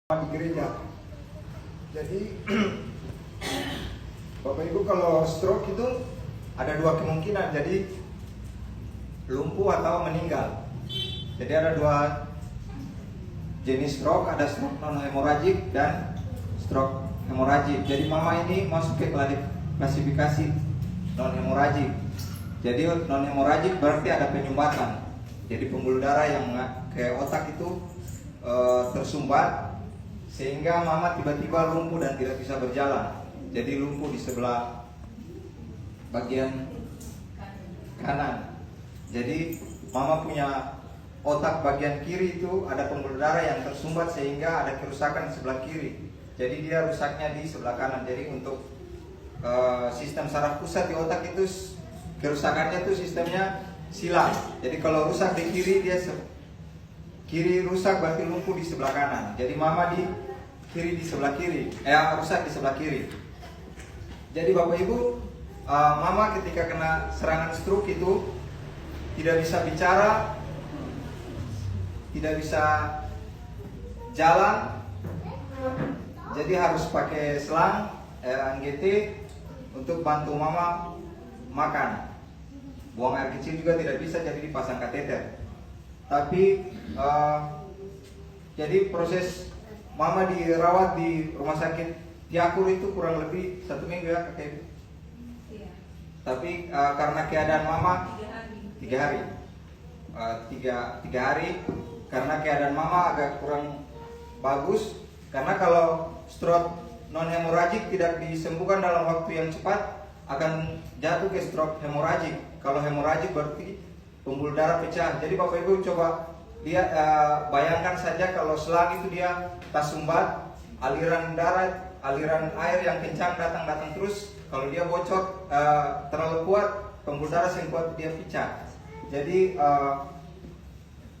di gereja. Jadi Bapak Ibu kalau stroke itu ada dua kemungkinan, jadi lumpuh atau meninggal. Jadi ada dua jenis stroke, ada stroke non hemoragik dan stroke hemoragik. Jadi mama ini masuk ke klasifikasi non hemoragik. Jadi non hemoragik berarti ada penyumbatan. Jadi pembuluh darah yang ke otak itu tersumbat sehingga mama tiba-tiba lumpuh dan tidak bisa berjalan. Jadi lumpuh di sebelah bagian kanan. Jadi mama punya otak bagian kiri itu ada pembuluh darah yang tersumbat sehingga ada kerusakan di sebelah kiri. Jadi dia rusaknya di sebelah kanan. Jadi untuk sistem saraf pusat di otak itu kerusakannya itu sistemnya silang. Jadi kalau rusak di kiri, dia kiri rusak berarti lumpuh di sebelah kanan. Jadi mama di kiri di sebelah kiri, rusak di sebelah kiri. Jadi Bapak Ibu, mama ketika kena serangan stroke itu tidak bisa bicara, tidak bisa jalan, jadi harus pakai selang NGT untuk bantu mama makan. Buang air kecil juga tidak bisa, jadi dipasang kateter. Tapi jadi proses mama dirawat di rumah sakit Tiakur itu kurang lebih 1 minggu ya kakek Ibu? Iya. Tapi karena keadaan mama 3 hari. 3 hari karena keadaan mama agak kurang bagus. Karena kalau stroke non hemoragik tidak disembuhkan dalam waktu yang cepat akan jatuh ke stroke hemoragik. Kalau hemoragik berarti pembuluh darah pecah. Jadi Bapak Ibu coba lihat, bayangkan saja kalau selang itu dia tersumbat, aliran darah, aliran air yang kencang datang terus. Kalau dia bocor terlalu kuat, pembuluh darah yang kuat dia pecah. Jadi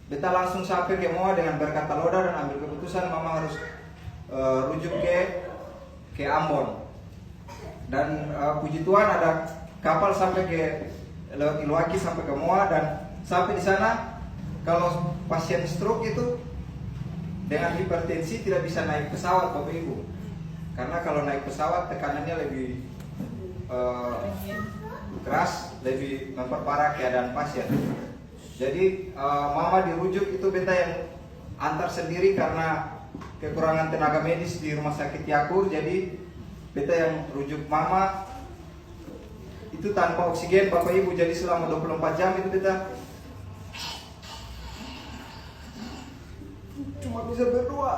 beta langsung sampai ke Moa dengan berkata loda dan ambil keputusan mama harus rujuk ke Ambon. Dan puji Tuhan ada kapal sampai ke lewat Iluwaki sampai ke Moa, dan sampai di sana kalau pasien stroke itu dengan hipertensi tidak bisa naik pesawat Bapak Ibu. Karena kalau naik pesawat tekanannya lebih keras, lebih memperparah keadaan pasien. Jadi mama dirujuk itu beta yang antar sendiri karena kekurangan tenaga medis di rumah sakit Tiakur. Jadi beta yang rujuk mama itu tanpa oksigen Bapak Ibu. Jadi selama 24 jam itu beta cuma bisa berdoa.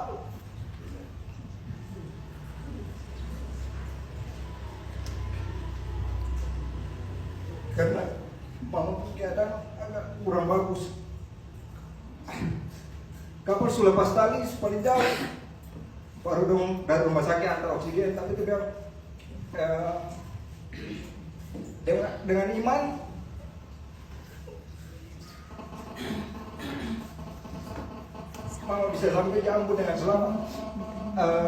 Karena mama keadaan agak kurang bagus. Kapal sudah lepas tali paling jauh, baru dong dari rumah sakit antar oksigen. Tapi itu biar dengan iman mama bisa sampai di Ambon dengan selamat.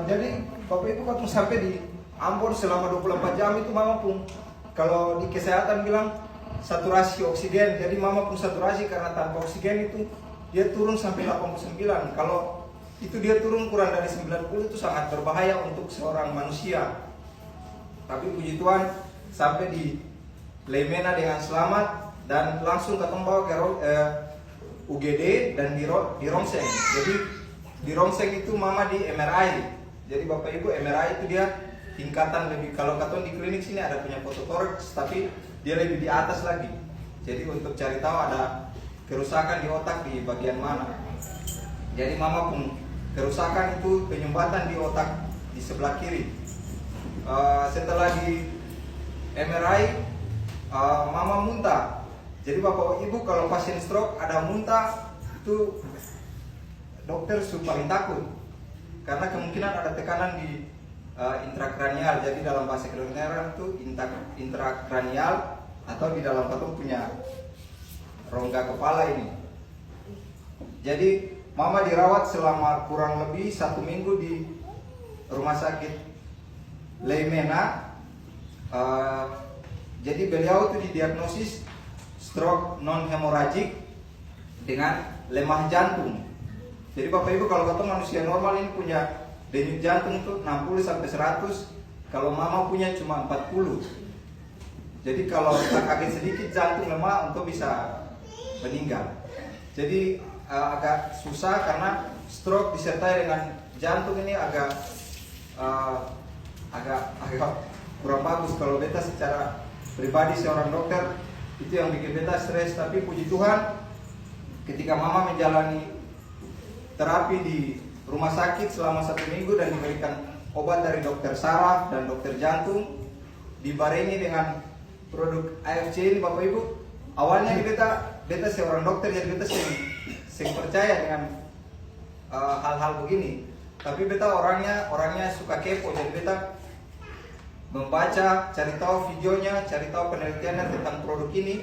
Jadi Bapak Ibu waktu sampai di Ambon selama 24 jam itu mama pun, kalau di kesehatan bilang saturasi oksigen. Jadi mama pun saturasi karena tanpa oksigen itu dia turun sampai 89. Kalau itu dia turun kurang dari 90 itu sangat berbahaya untuk seorang manusia. Tapi puji Tuhan sampai di Lemena dengan selamat dan langsung ketemu bawa ke UGD dan di Rongseng. Jadi di Rongseng itu mama di MRI. Jadi Bapak Ibu, MRI itu dia tingkatan lebih, kalau katon di klinik sini ada punya fototoraks, tapi dia lebih di atas lagi. Jadi untuk cari tahu ada kerusakan di otak di bagian mana. Jadi mama pun kerusakan itu penyumbatan di otak di sebelah kiri. Setelah di MRI mama muntah. Jadi Bapak Ibu kalau pasien stroke ada muntah itu dokter paling takut karena kemungkinan ada tekanan di intrakranial. Jadi dalam bahasa kedokteran itu intrakranial atau di dalam patung punya rongga kepala ini. Jadi mama dirawat selama kurang lebih 1 minggu di rumah sakit Lemena. Jadi beliau itu didiagnosis stroke non hemoragik dengan lemah jantung. Jadi Bapak Ibu kalau kata manusia normal ini punya denyut jantung itu 60 sampai 100. Kalau mama punya cuma 40. Jadi kalau kaget sedikit jantung lemah untuk bisa meninggal. Jadi agak susah karena stroke disertai dengan jantung ini agak kurang bagus. Kalau beta secara pribadi seorang dokter itu yang bikin beta stres. Tapi puji Tuhan, ketika mama menjalani terapi di rumah sakit selama 1 minggu dan diberikan obat dari dokter saraf dan dokter jantung, dibarengi dengan produk AFC ini, Bapak Ibu, awalnya beta seorang dokter, jadi beta sing percaya dengan hal-hal begini. Tapi beta orangnya suka kepo, jadi beta membaca, cari tahu videonya, cari tahu penelitiannya tentang produk ini.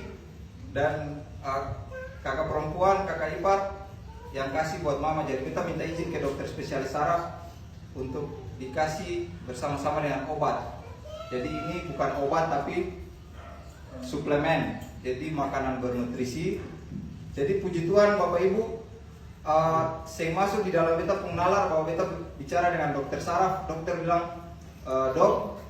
Dan kakak perempuan, kakak ipar yang kasih buat mama, jadi kita minta izin ke dokter spesialis saraf untuk dikasih bersama-sama dengan obat. Jadi ini bukan obat tapi suplemen, jadi makanan bernutrisi. Jadi puji Tuhan Bapak Ibu, saya masuk di dalam beta pengenalan bahwa beta bicara dengan dokter saraf. Dokter bilang, dok,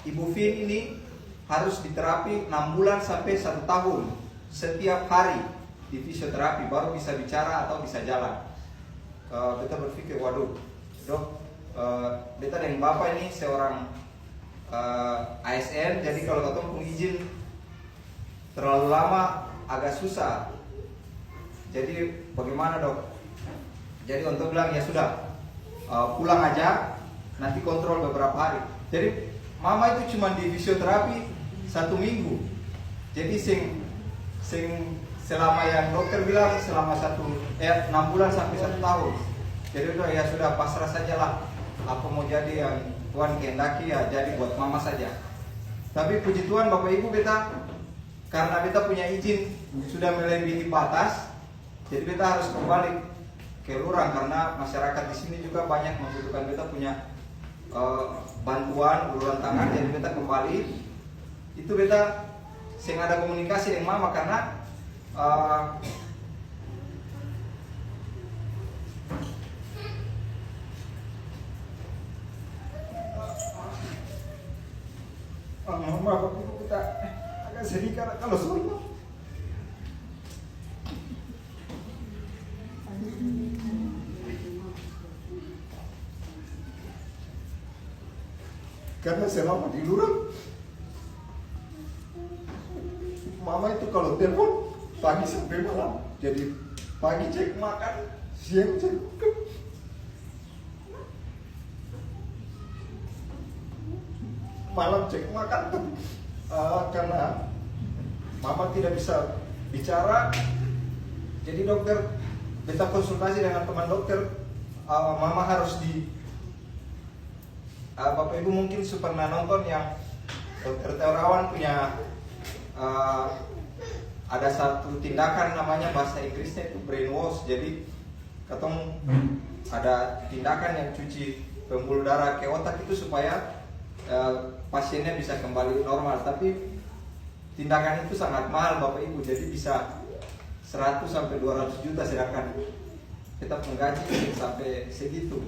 Ibu Vin ini harus diterapi 6 bulan sampai 1 tahun setiap hari di fisioterapi baru bisa bicara atau bisa jalan. Beta berpikir, waduh dok, beta dan bapak ini seorang ASN, jadi kalau ketemu izin terlalu lama agak susah. Jadi bagaimana dok? Jadi untuk bilang ya sudah, pulang aja, nanti kontrol beberapa hari. Jadi mama itu cuma di fisioterapi 1 minggu. Jadi selama yang dokter bilang selama 6 bulan sampai 1 tahun. Jadi udah ya sudah, pasrah saja lah. Apa mau jadi yang Tuhan kehendaki ya jadi buat mama saja. Tapi puji Tuhan Bapak Ibu, karena beta punya izin sudah melebihi batas, jadi beta harus kembali ke lurah karena masyarakat di sini juga banyak membutuhkan beta punya bantuan uluran tangan. Jadi beta kembali. Itu beta sing ada komunikasi dengan mama karena Bapak Ibu, kita agak sedih karena kalau sore karena selama di lurah mama itu kalau telepon pagi sampai malam. Jadi pagi cek makan, siang cek makan, malam cek makan. Karena mama tidak bisa bicara, jadi dokter beta konsultasi dengan teman dokter. Mama harus Bapak Ibu mungkin pernah nonton yang dokter Terawan punya ada satu tindakan namanya bahasa Inggrisnya itu brainwash. Jadi ketemu ada tindakan yang cuci pembuluh darah ke otak itu supaya pasiennya bisa kembali normal. Tapi tindakan itu sangat mahal Bapak Ibu, jadi bisa 100 sampai 200 juta, sedangkan kita menggaji sampai segitu.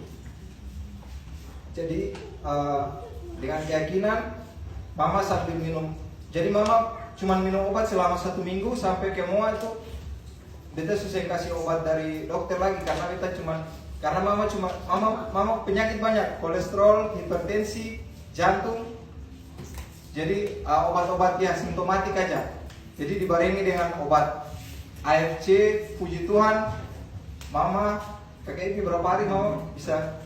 Jadi dengan keyakinan mama sambil minum, jadi mama cuma minum obat selama 1 minggu sampai kemua itu beta susah kasih obat dari dokter lagi karena karena mama penyakit banyak, kolesterol, hipertensi, jantung. Jadi obat-obat ya simptomatik aja. Jadi dibarengi dengan obat AFC, puji Tuhan mama kakek ini berapa hari mama bisa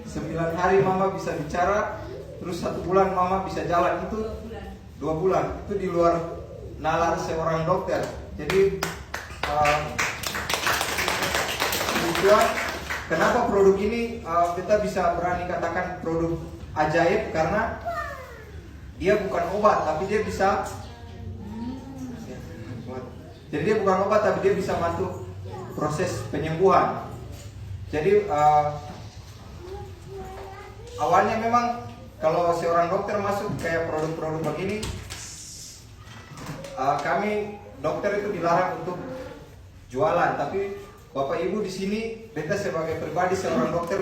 9 hari mama bisa bicara, terus 1 bulan mama bisa jalan. Itu 2 bulan, itu di luar nalar seorang dokter. Jadi tujuan kenapa produk ini kita bisa berani katakan produk ajaib, karena dia bukan obat tapi dia bisa, jadi dia bukan obat tapi dia bisa bantu proses penyembuhan. Jadi awalnya memang kalau seorang dokter masuk kayak produk-produk begini, kami dokter itu dilarang untuk jualan. Tapi Bapak Ibu di sini, beta sebagai pribadi seorang dokter